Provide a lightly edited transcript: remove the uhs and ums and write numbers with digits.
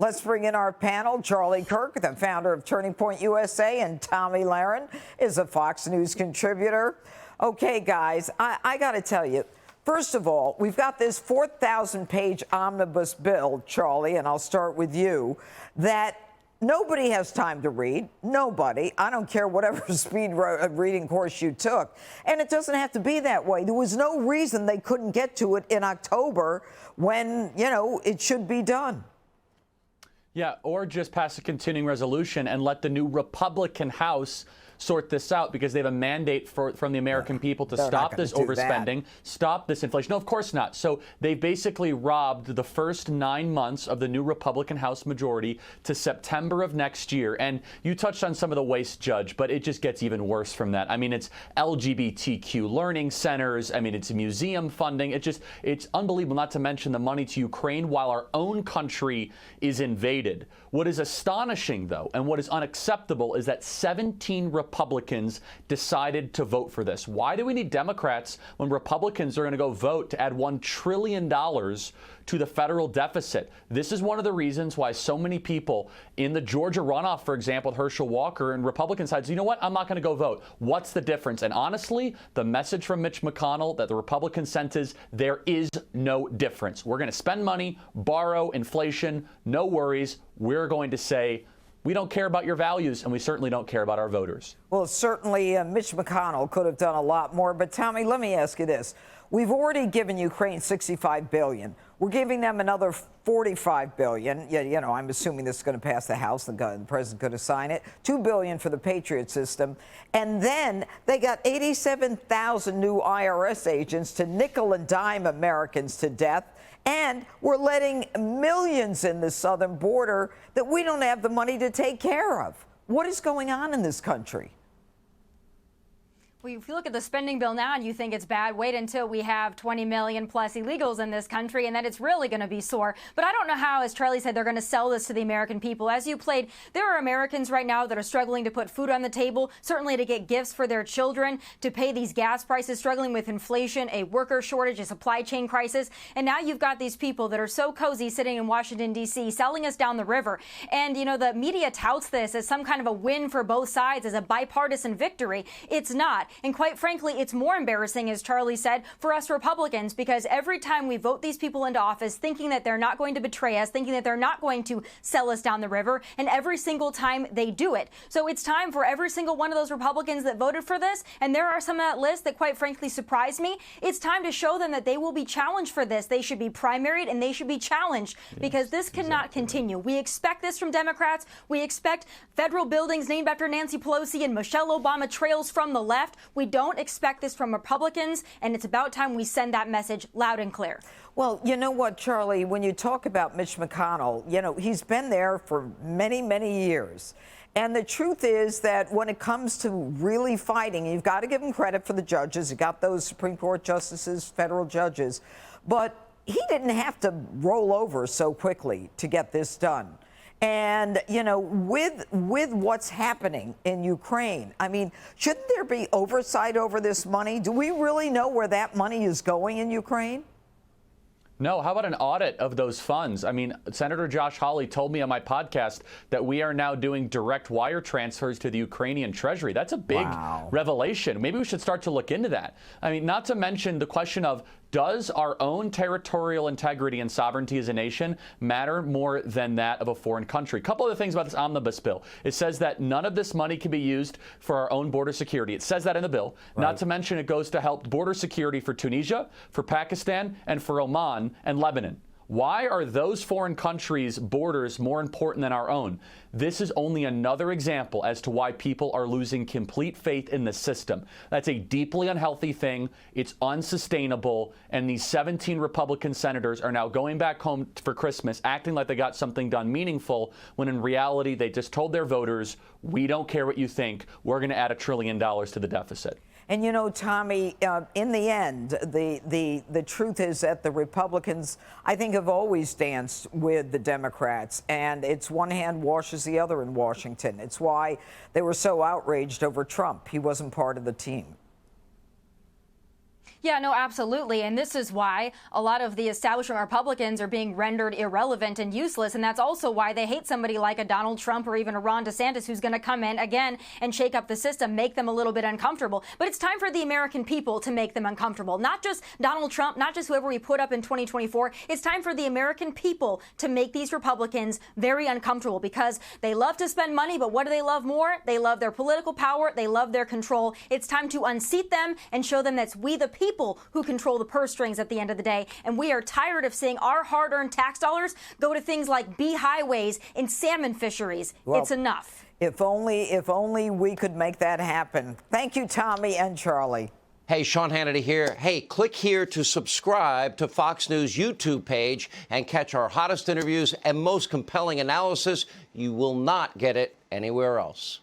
Let's bring in our panel. Charlie Kirk, the founder of Turning Point USA, and Tomi Lahren is a Fox News contributor. Okay, guys, I got to tell you, first of all, we've got this 4,000-page omnibus bill, Charlie, and I'll start with you, that nobody has time to read. Nobody. I don't care whatever speed reading course you took. And it doesn't have to be that way. There was no reason they couldn't get to it in October when, you know, it should be done. Yeah, or just pass a continuing resolution and let the new Republican House sort this out, because they have a mandate from the American people to stop this overspending, stop this inflation. No, of course not. So they basically robbed the first 9 months of the new Republican House majority to September of next year. And you touched on some of the waste, Judge, but it just gets even worse from that. I mean, it's LGBTQ learning centers. I mean, it's museum funding. It's unbelievable, not to mention the money to Ukraine while our own country is invaded. What is astonishing, though, and what is unacceptable is that 17 Republicans decided to vote for this. Why do we need Democrats when Republicans are going to go vote to add $1 trillion to the federal deficit? This is one of the reasons why so many people in the Georgia runoff, for example, with Herschel Walker, and Republican sides, you know what, I'm not going to go vote. What's the difference? And honestly, the message from Mitch McConnell that the Republicans sent is there is no difference. We're going to spend money, borrow, inflation, no worries. We're going to say, we don't care about your values, and we certainly don't care about our voters. Well, certainly Mitch McConnell could have done a lot more. But, Tomi, let me ask you this. We've already given Ukraine $65 billion. We're giving them another $45 billion. Yeah, you know, I'm assuming this is going to pass the House. The president's going to sign it. $2 billion for the Patriot system. And then they got 87,000 new IRS agents to nickel and dime Americans to death. And we're letting millions in the southern border that we don't have the money to take care of. What is going on in this country? Well, if you look at the spending bill now and you think it's bad, wait until we have 20 million plus illegals in this country, and then it's really going to be sore. But I don't know how, as Charlie said, they're going to sell this to the American people. As you played, there are Americans right now that are struggling to put food on the table, certainly to get gifts for their children, to pay these gas prices, struggling with inflation, a worker shortage, a supply chain crisis. And now you've got these people that are so cozy sitting in Washington, D.C., selling us down the river. And, you know, the media touts this as some kind of a win for both sides, as a bipartisan victory. It's not. And quite frankly, it's more embarrassing, as Charlie said, for us Republicans, because every time we vote these people into office thinking that they're not going to betray us, thinking that they're not going to sell us down the river, and every single time they do it. So it's time for every single one of those Republicans that voted for this, and there are some on that list that quite frankly surprised me. It's time to show them that they will be challenged for this. They should be primaried and they should be challenged, because this cannot continue. We expect this from Democrats. We expect federal buildings named after Nancy Pelosi and Michelle Obama trails from the left. We don't expect this from Republicans, and it's about time we send that message loud and clear. Well, you know what, Charlie, when you talk about Mitch McConnell, you know, he's been there for many, many years. And the truth is that when it comes to really fighting, you've got to give him credit for the judges. You got those Supreme Court justices, federal judges. But he didn't have to roll over so quickly to get this done. And, you know, with what's happening in Ukraine, I mean, shouldn't there be oversight over this money? Do we really know where that money is going in Ukraine? No, how about an audit of those funds? I mean, Senator Josh Hawley told me on my podcast that we are now doing direct wire transfers to the Ukrainian Treasury. That's a big revelation. Maybe we should start to look into that. I mean, not to mention the question of, does our own territorial integrity and sovereignty as a nation matter more than that of a foreign country? A couple other things about this omnibus bill. It says that none of this money can be used for our own border security. It says that in the bill. Right. Not to mention it goes to help border security for Tunisia, for Pakistan, and for Oman and Lebanon. Why are those foreign countries' borders more important than our own? This is only another example as to why people are losing complete faith in the system. That's a deeply unhealthy thing. It's unsustainable. And these 17 Republican senators are now going back home for Christmas acting like they got something done meaningful, when in reality they just told their voters, we don't care what you think. We're going to add $1 trillion to the deficit. And, you know, Tomi, in the end, the truth is that the Republicans, I think, have always danced with the Democrats. And it's one hand washes the other in Washington. It's why they were so outraged over Trump. He wasn't part of the team. Yeah, no, absolutely. And this is why a lot of the establishment Republicans are being rendered irrelevant and useless. And that's also why they hate somebody like a Donald Trump or even a Ron DeSantis who's going to come in again and shake up the system, make them a little bit uncomfortable. But it's time for the American people to make them uncomfortable. Not just Donald Trump, not just whoever we put up in 2024. It's time for the American people to make these Republicans very uncomfortable because they love to spend money. But what do they love more? They love their political power. They love their control. It's time to unseat them and show them that we, the people, who control the purse strings at the end of the day. And we are tired of seeing our hard-earned tax dollars go to things like bee highways and salmon fisheries. Well, it's enough. If only we could make that happen. Thank you, Tomi and Charlie. Hey, Sean Hannity here. Hey, click here to subscribe to Fox News YouTube page and catch our hottest interviews and most compelling analysis. You will not get it anywhere else.